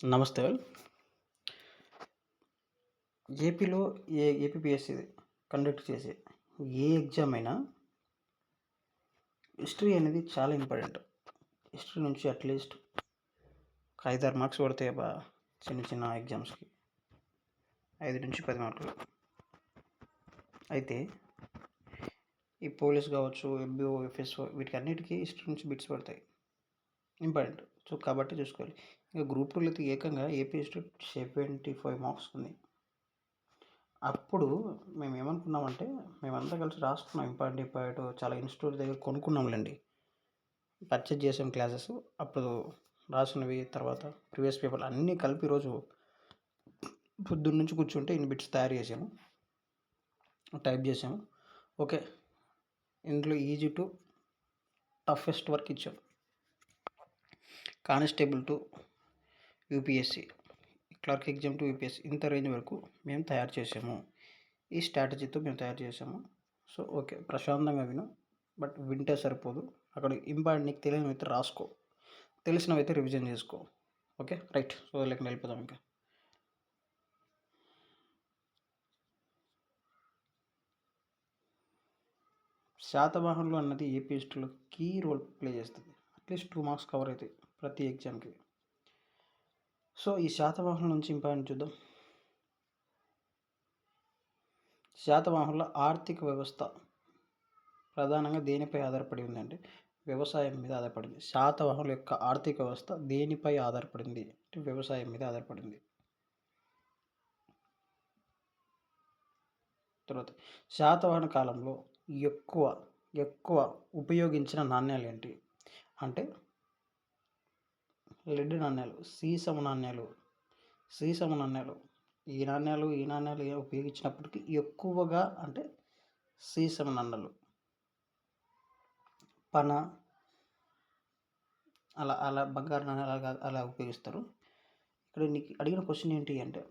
నమస్తే. ఏపీలో APPSC conduct చేసే ఏ ఎగ్జామ్ అయినా హిస్టరీ అనేది చాలా ఇంపార్టెంట్. హిస్టరీ నుంచి అట్లీస్ట్ ఒక 5, 6 మార్క్స్ పడతాయి చిన్న చిన్న ఎగ్జామ్స్‌కి. 5-10 మార్కులు. అయితే ఈ పోలీస్ కావచ్చు, ఎంబీఓ, ఎఫ్ఎస్ఓ వీటికన్నిటికి హిస్టరీ నుంచి బిట్స్ పడతాయి. ఇంపార్టెంట్. సో, కాబట్టి చూసుకోవాలి. ఇక గ్రూప్ 2లో అయితే ఏకంగా ఏపీ హిస్టరీ 75 మార్క్స్ ఉంది. అప్పుడు మేమేమనుకున్నామంటే, మేమంతా కలిసి రాసుకున్నాం ఇంపార్టెంట్ చాలా ఇన్‌స్టిట్యూట్ దగ్గర కొనుక్కున్నాంలెండి. పర్చేజ్ చేసాం క్లాసెస్. అప్పుడు రాసినవి, తర్వాత ప్రీవియస్ పేపర్లు అన్నీ కలిపి ఈరోజు పొద్దున్న నుంచి కూర్చుంటే ఇన్ని బిట్స్ తయారు చేసాము. టైప్ చేసాము. ఓకే. ఇందులో ఈజీ టు టఫెస్ట్ వరకు ఇచ్చాం. Constable to UPSC, clerk exam to UPSC ఇంత రేంజ్ వరకు మేము తయారు చేసాము. ఈ స్ట్రాటజీతో మేము తయారు చేసాము. So, okay. ప్రశాంతంగా విను. బట్ వింటే సరిపోదు. అక్కడ ఇంపార్టెంట్ నీకు తెలియనివైతే రాసుకో. తెలిసినవైతే రివిజన్ చేసుకో. ఓకే. రైట్. సో, లెక్కన వెళ్ళిపోదాం ఇంకా. శాతవాహనులు అన్నది ఏపీ హిస్టరీలో కీ రోల్ ప్లే చేస్తుంది. అట్లీస్ట్ 2 మార్క్స్ కవర్ అవుతాయి ప్రతి ఎగ్జామ్కి. సో, ఈ శాతవాహనుల నుంచి ఇంపార్టెంట్ చూద్దాం. శాతవాహనుల ఆర్థిక వ్యవస్థ ప్రధానంగా దేనిపై ఆధారపడి ఉందంటే వ్యవసాయం మీద ఆధారపడింది. శాతవాహనుల యొక్క ఆర్థిక వ్యవస్థ దేనిపై ఆధారపడింది అంటే వ్యవసాయం మీద ఆధారపడింది. తర్వాత శాతవాహన కాలంలో ఎక్కువ ఉపయోగించిన నాణ్యాలు ఏంటి అంటే లెడ్ నాణ్యాలు, సీసము నాణ్యాలు. ఈ నాణ్యాలు ఉపయోగించినప్పటికీ ఎక్కువగా అంటే సీసము నాణ్యాలు, పన అలా బంగారు నాణ్యాలు అలా ఉపయోగిస్తారు. ఇక్కడ నీకు అడిగిన క్వశ్చన్ ఏంటి అంటే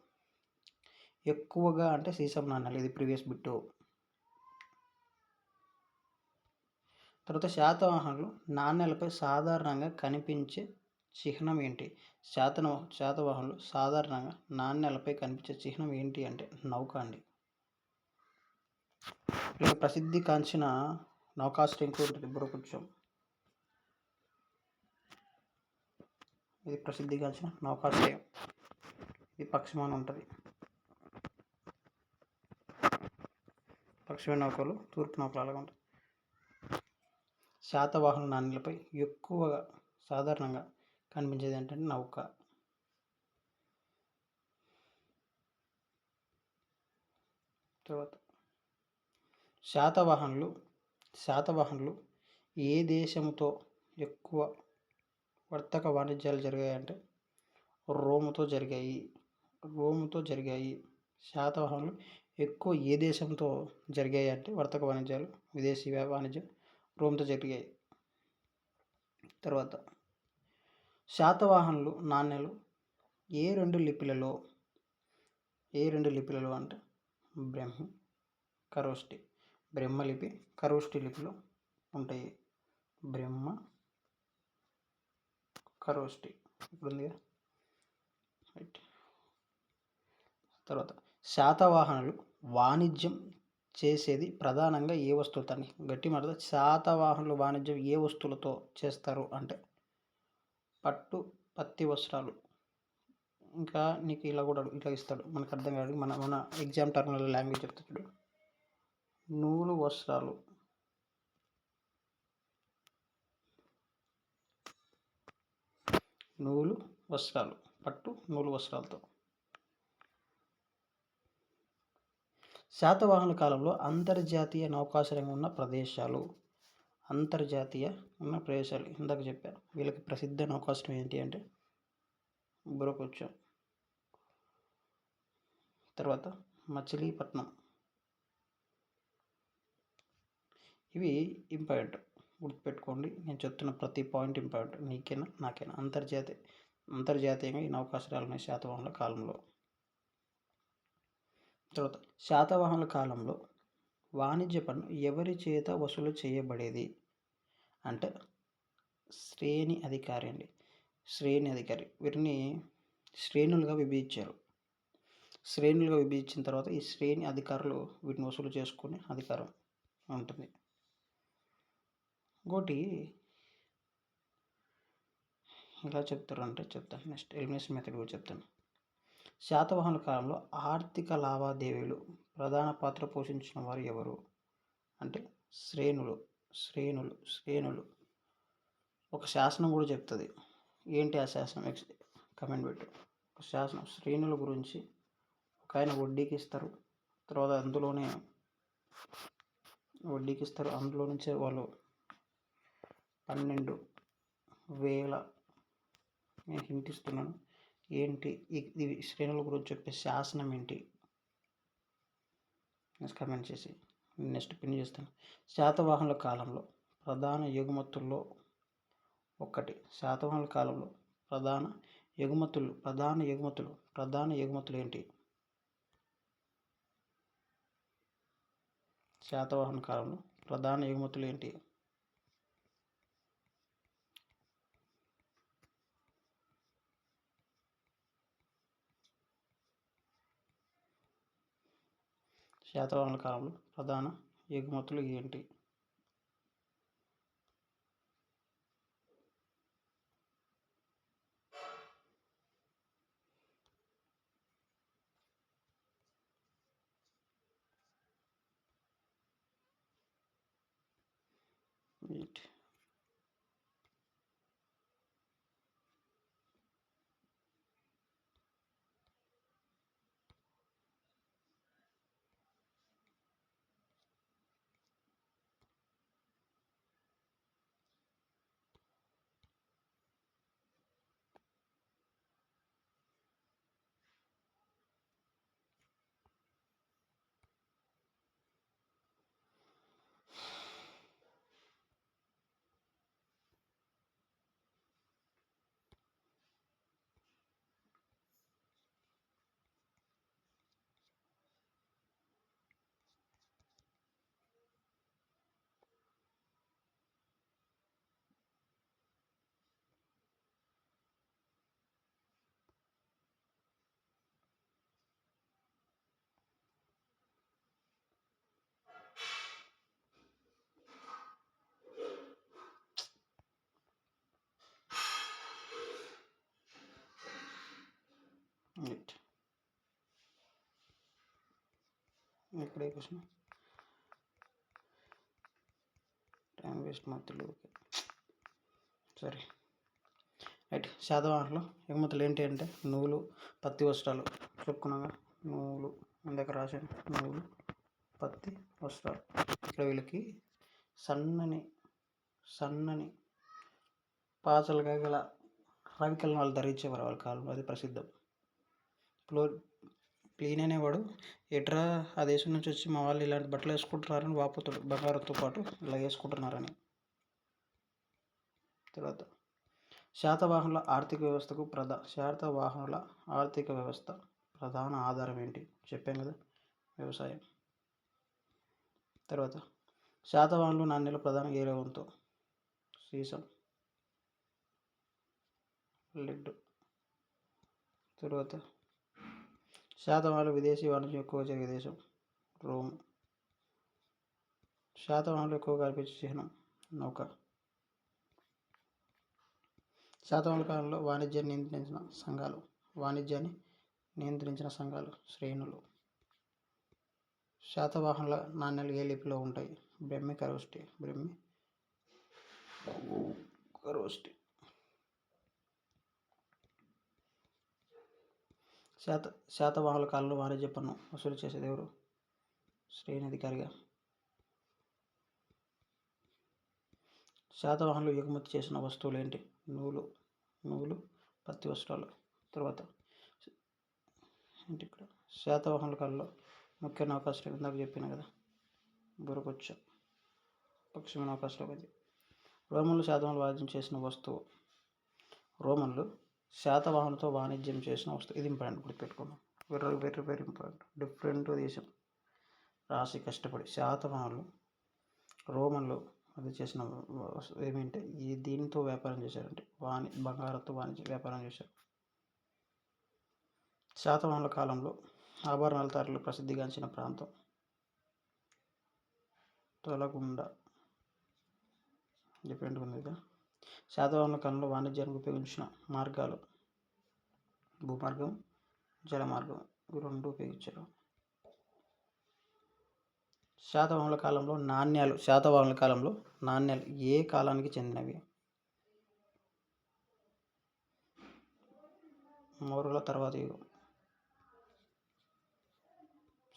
ఎక్కువగా అంటే సీసము నాణ్యాలు. ఇది ప్రీవియస్ బిట్టు. తర్వాత శాతవాహనులు నాణ్యాలపై సాధారణంగా కనిపించే చిహ్నం ఏంటి? శాతవాహనులు సాధారణంగా నాణ్యాలపై కనిపించే చిహ్నం ఏంటి అంటే నౌక అండి. వీళ్ళకి ప్రసిద్ధి కాంచిన నౌకాశ్రయం ఉంటుంది బుర్రకుచ్చం. ఇది ప్రసిద్ధి కాంచిన నౌకాశ్రయం. ఇది పశ్చిమాన ఉంటుంది. పశ్చిమ నౌకలు తూర్పు నౌకలు అలాగా ఉంటాయి. శాతవాహన నాణ్యాలపై ఎక్కువగా సాధారణంగా కనిపించేది ఏంటంటే నౌక. తర్వాత శాతవాహనులు ఏ దేశంతో ఎక్కువ వర్తక వాణిజ్యాలు జరిగాయంటే రోముతో జరిగాయి. శాతవాహనులు ఎక్కువ ఏ దేశంతో జరిగాయి అంటే వర్తక వాణిజ్యాలు, విదేశీ వాణిజ్యం రోమ్తో జరిగాయి. తర్వాత శాతవాహనులు నాణ్యాలు ఏ రెండు లిపిలలో అంటే బ్రహ్మలిపి, ఖరోష్టి లిపిలో ఉంటాయి. బ్రహ్మ, ఖరోష్టి ఇప్పుడు ఉంది కదా. రైట్. తర్వాత శాతవాహనులు వాణిజ్యం చేసేది ప్రధానంగా ఏ వస్తువులతో? గట్టి మాట. శాతవాహనులు వాణిజ్యం ఏ వస్తువులతో చేస్తారు అంటే పట్టు, పత్తి వస్త్రాలు. ఇంకా నీకు ఇలా ఇస్తాడు, మనకు అర్థం కాదు. మన ఎగ్జామ్ టర్మినల్ లాంగ్వేజ్ చెప్తాడు. నూలు వస్త్రాలు, పట్టు నూలు వస్త్రాలతో. శాతవాహనుల కాలంలో అంతర్జాతీయ నౌకాశ్రయం ఉన్న ప్రదేశాలు. ఇందాక చెప్పాను. వీళ్ళకి ప్రసిద్ధ నౌకాశ్రయం ఏంటి అంటే బుర్రకుచ్చం. తర్వాత మచిలీపట్నం. ఇవి ఇంపార్టెంట్, గుర్తుపెట్టుకోండి. నేను చెప్తున్న ప్రతి పాయింట్ ఇంపార్టెంట్, నీకైనా నాకైనా. అంతర్జాతీయంగా ఈ నౌకాశ్రయాలు ఉన్నాయి శాతవాహనుల కాలంలో. తర్వాత శాతవాహనుల కాలంలో వాణిజ్య పన్ను ఎవరి చేత వసూలు చేయబడేది అంటే శ్రేణి అధికారి. వీరిని శ్రేణులుగా విభజించారు. శ్రేణులుగా విభజించిన తర్వాత ఈ శ్రేణి అధికారులు వీటిని వసూలు చేసుకునే అధికారం ఉంటుంది. ఇంకోటి ఎలా చెప్తారంటే చెప్తాను. నెక్స్ట్ ఎలిమినేషన్ మెథడ్ కూడా చెప్తాను. శాతవాహనుల కాలంలో ఆర్థిక లావాదేవీలు ప్రధాన పాత్ర పోషించిన వారు ఎవరు అంటే శ్రేణులు. ఒక శాసనం కూడా చెప్తుంది. ఏంటి ఆ శాసనం? కమెంట్ పెట్టు. ఒక శాసనం శ్రేణుల గురించి ఒక ఆయన వడ్డీకి ఇస్తారు. తర్వాత అందులో నుంచే వాళ్ళు 12,000 నేను హింట్ ఇస్తున్నాను. ఏంటి ఇది శ్రేణుల గురించి చెప్పే శాసనం ఏంటి? నెక్స్ట్ కమెంట్ చేసి నెక్స్ట్ పిన్ చేస్తాను. శాతవాహనుల కాలంలో ప్రధాన ఎగుమతుల్లో ఒకటి. శాతవాహనుల కాలంలో ప్రధాన ఎగుమతులు ఏంటి? శాతవాహన కాలంలో ప్రధాన ఎగుమతులు ఏంటి? శాతవాహనుల కాలంలో ప్రధాన ఎగుమతులు ఏంటి? ఇక్కడే క్వశ్చన్ టైం వేస్ట్ మధ్యలో. సరే రైట్. శాతవాహనులు ఎగుమతులు ఏంటి అంటే నూలు, పత్తి వస్త్రాలు చెప్పుకున్నాగా. నూలు ఇందాక రాశాను. నూలు, పత్తి వస్త్రాలు. ఇక్కడ వీళ్ళకి సన్నని పాచలుగా గల రవికలను వాళ్ళు ధరించేవారు వాళ్ళ కాలంలో. అది ప్రసిద్ధం. ప్లీన్ అనేవాడు ఎట్రా ఆ దేశం నుంచి వచ్చి మా వాళ్ళు ఇలాంటి బట్టలు వేసుకుంటున్నారని వాపోతాడు, బంగారంతో పాటు ఇలా వేసుకుంటున్నారని. తర్వాత శాతవాహనుల ఆర్థిక వ్యవస్థ ప్రధాన ఆధారం ఏంటి? చెప్పాం కదా, వ్యవసాయం. తర్వాత శాతవాహనులు నాణ్యాల ప్రధాన ఏ లోహంతో? సీసం, లెడ్. తర్వాత శాతవాహనులు విదేశీ వాణిజ్యం ఎక్కువ జరిగే దేశం రోమ్. శాతవాహనులు ఎక్కువగా కనిపించే చిహ్నం నౌక. శాతవాహనుల కాలంలో వాణిజ్యాన్ని నియంత్రించిన సంఘాలు శ్రేణులు. శాతవాహనుల నాణ్యాలు ఏ లిపిలో ఉంటాయి? బ్రహ్మి, ఖరోష్టి. శాతవాహనుల కాలంలో వాణిజ్య పన్ను వసూలు చేసేది ఎవరు? శ్రేణి అధికారిగా. శాతవాహనులు ఎగుమతి చేసిన వస్తువులు ఏంటి? నూలు, పత్తి వస్త్రాలు. తర్వాత ఏంటి ఇక్కడ? శాతవాహనుల కాలంలో ముఖ్య నౌకాశ్రయం ఇందాక చెప్పిన కదా, బురకొచ్చ, పశ్చిమ నౌకాశ్రయం. ఇది రోమన్లు శాతవాహనులు వాణిజ్యం చేసిన వస్తువు. రోమన్లు శాతవాహనులతో వాణిజ్యం చేసిన వస్తువు. ఇది ఇంపార్టెంట్, గుర్తుపెట్టుకున్నాం. Very important. డిఫరెంట్ దేశం రాసి కష్టపడి శాతవాహనులు రోమన్లు అది చేసిన ఏమంటే దీనితో వ్యాపారం చేశారంటే బంగారంతో వాణిజ్య వ్యాపారం చేశారు. శాతవాహనుల కాలంలో ఆభరణాల తయారీలో ప్రసిద్ధిగాంచిన ప్రాంతం తొలగుండ. డిఫరెంట్గా ఉంది కదా. శాతవాహనుల కాలంలో వాణిజ్యానికి ఉపయోగించిన మార్గాలు భూమార్గం, జలమార్గం, ఇవి రెండు ఉపయోగించారు. శాతవాహనుల కాలంలో నాణ్యాలు ఏ కాలానికి చెందినవి? మౌర్యుల తర్వాత యుగం.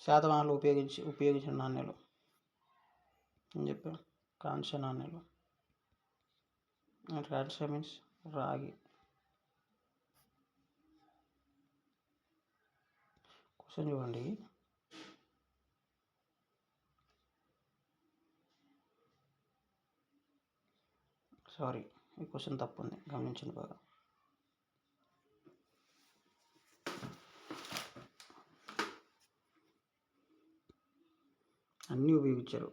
శాతవాహనులు ఉపయోగించిన నాణ్యాలు అని చెప్పాను. కాంస్య నాణ్యాలు. కాంస్య మీన్స్ రాగి. క్వశ్చన్ చూడండి. సారీ, ఈ క్వశ్చన్ తప్పు ఉంది, గమనించండి బాగా. అన్నీ ఉపయోగించారు.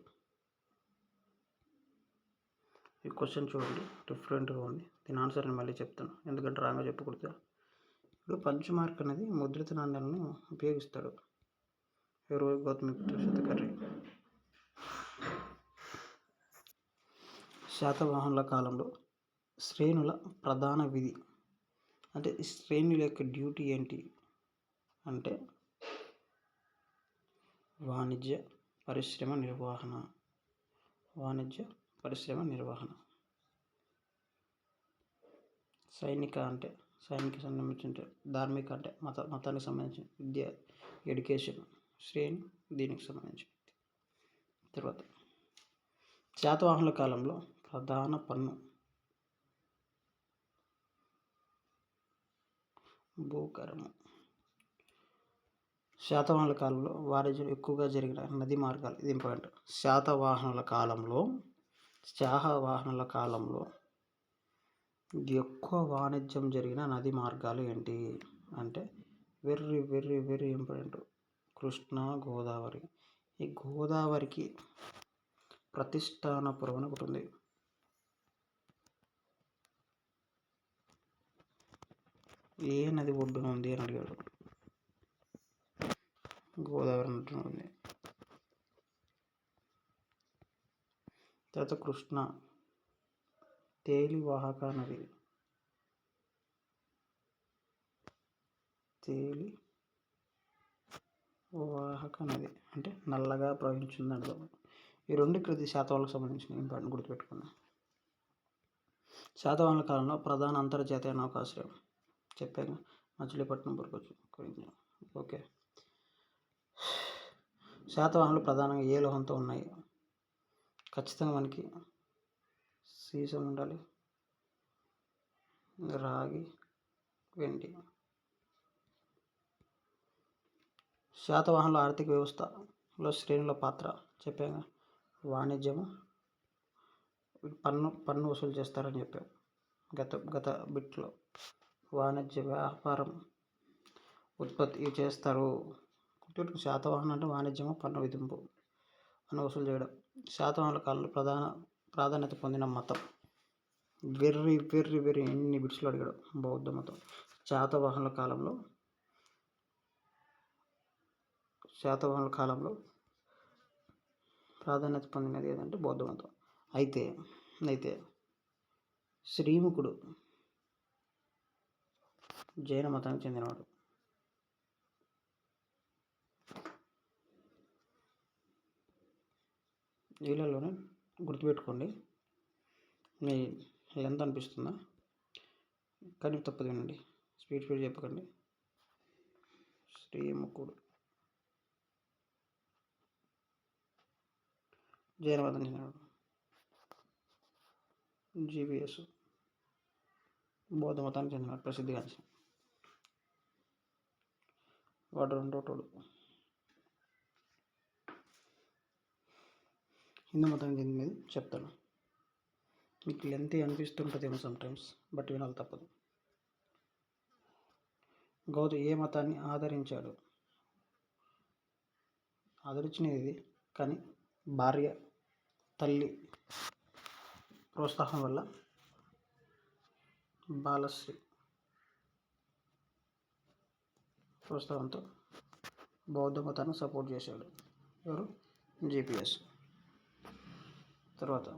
ఈ క్వశ్చన్ చూడండి, డిఫరెంట్గా ఉంది. దీని ఆన్సర్ నేను మళ్ళీ చెప్తాను, ఎందుకంటే రాంగ్గా చెప్పకూడదు. ఇప్పుడు పంచమార్క్ అనేది ముద్రిత నాణ్యాలను ఉపయోగిస్తాడు. ఎవరు? గౌతమిపుత్ర శతకర్ణి. శాతవాహనుల కాలంలో శ్రేణుల ప్రధాన విధి అంటే శ్రేణుల యొక్క డ్యూటీ ఏంటి అంటే వాణిజ్య పరిశ్రమ నిర్వహణ. సైనిక సంబంధించిన, ధార్మిక అంటే మతానికి సంబంధించిన, విద్య ఎడ్యుకేషన్ శ్రేణి దీనికి సంబంధించి. తర్వాత శాతవాహనుల కాలంలో ప్రధాన పన్ను భూకరము. శాతవాహనుల కాలంలో వాణిజ్యం ఎక్కువగా జరిగిన నది మార్గాలు, ఇది ఇంపార్టెంట్. శాతవాహనుల కాలంలో ఎక్కువ వాణిజ్యం జరిగిన నది మార్గాలు ఏంటి అంటే very very very important. Krishna, Godavari. ఈ గోదావరికి ప్రతిష్టానపురం అని ఒకటి ఉంది. ఏ నది ఒడ్డున ఉంది అని అడిగాడు. గోదావరి ఒడ్డున ఉంది. తర్వాత కృష్ణ తేలివాహక నది. అంటే నల్లగా ప్రవహించింది అర్థం. ఈ రెండు క్రింది శాతవాహనులకు సంబంధించిన ఇంపార్టెంట్ గుర్తుపెట్టుకున్నాం. శాతవాహనుల కాలంలో ప్రధాన అంతర్జాతీయ నౌకాశ్రయం చెప్పాను, మచిలీపట్నం వరకు. ఓకే. శాతవాహనులు ప్రధానంగా ఏ లోహంతో ఉన్నాయి? ఖచ్చితంగా మనకి సీసం ఉండాలి, రాగి, వెండి. శాతవాహనుల ఆర్థిక వ్యవస్థలో శ్రేణుల పాత్ర చెప్పాను. వాణిజ్యము, పన్ను వసూలు చేస్తారని చెప్పాం గత బిట్లో. వాణిజ్య, వ్యాపారం, ఉత్పత్తి ఇవి చేస్తారు. శాతవాహనం అంటే వాణిజ్యము, పన్ను విధింపు, పన్ను వసూలు చేయడం. శాతవాహనుల కాలంలో ప్రాధాన్యత పొందిన మతం వెరీ వెరీ వెరీ ఎన్ని బిట్స్లో అడిగాడు. బౌద్ధ మతం. శాతవాహనుల కాలంలో ప్రాధాన్యత పొందినది ఏదంటే బౌద్ధ మతం. అయితే శ్రీముఖుడు జైన మతానికి చెందినవాడు. వీళ్ళలోనే గుర్తుపెట్టుకోండి. మీ ఎంత అనిపిస్తుందా? కానీ తప్పదు, వినండి, స్పీడ్ చెప్పకండి. శ్రీముఖుడు జైన మతం చెందినవాడు. జీవీఎస్ బౌద్ధ మతానికి చెందినవాడు, ప్రసిద్ధిగాంచిన వాడు. రెండోటోడు హిందూ మతానికి చెందినది చెప్తాను. మీకు లెంత్ అనిపిస్తుంటుందేమో సమ్టైమ్స్, బట్ వినాలి, తప్పదు. గౌతమ్ ఏ మతాన్ని ఆదరించాడు? ఆదరించినది కానీ భార్య, తల్లి ప్రోత్సాహం వల్ల బాలశ్రీ ప్రోత్సాహంతో బౌద్ధ మతాన్ని సపోర్ట్ చేశాడు. ఎవరు? జీపీఎస్. తర్వాత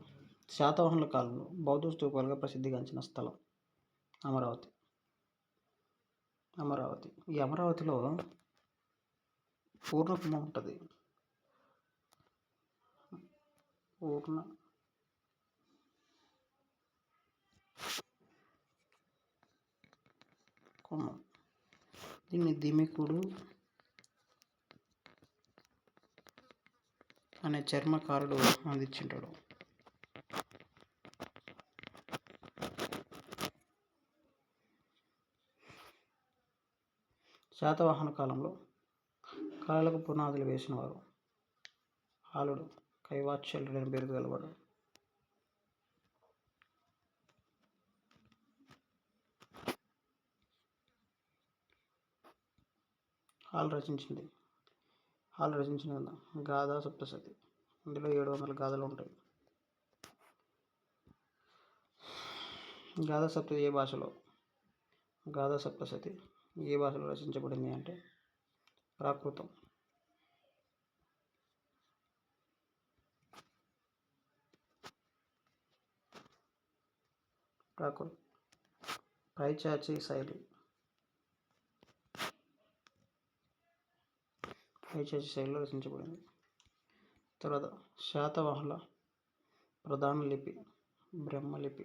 శాతవాహనుల కాలంలో బౌద్ధ స్తూపాలుగా ప్రసిద్ధిగాంచిన స్థలం అమరావతి. ఈ అమరావతిలో పూర్ణకుంభం ఉంటుంది. పూర్ణ కుంభం. దీన్ని దిమికుడు అనే చర్మకారుడు అందించింటాడు. శాతవాహన కాలంలో కళలకు పునాదులు వేసినవారు హాలుడు కైవాత్సల్యుడు అని పేరు గలవాడు. హాల్ రచించిన గాథా సప్తశతి. ఇందులో 700 గాథలు ఉంటాయి. గాథా సప్తశతి ఏ భాషలో రచించబడింది అంటే ప్రాకృతం. పైచాచి శైలిలో రచించబడింది. తర్వాత శాతవాహనుల ప్రధాన లిపి బ్రహ్మలిపి.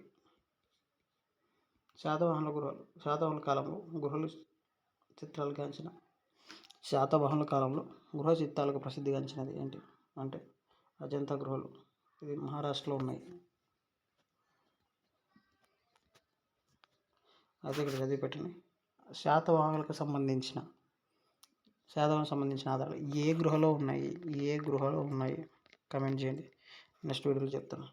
శాతవాహనుల కాలంలో గృహ చిత్రాలకు ప్రసిద్ధిగాంచినది ఏంటి అంటే అజంతా గుహలు. ఇది మహారాష్ట్రలో ఉన్నాయి. అయితే ఇక్కడ చదివి పెట్టండి. శాతవాహనులకు సంబంధించిన ఆధారాలు ఏ గృహలో ఉన్నాయి కమెంట్ చేయండి. నెక్స్ట్ వీడియోలో చెప్తాను.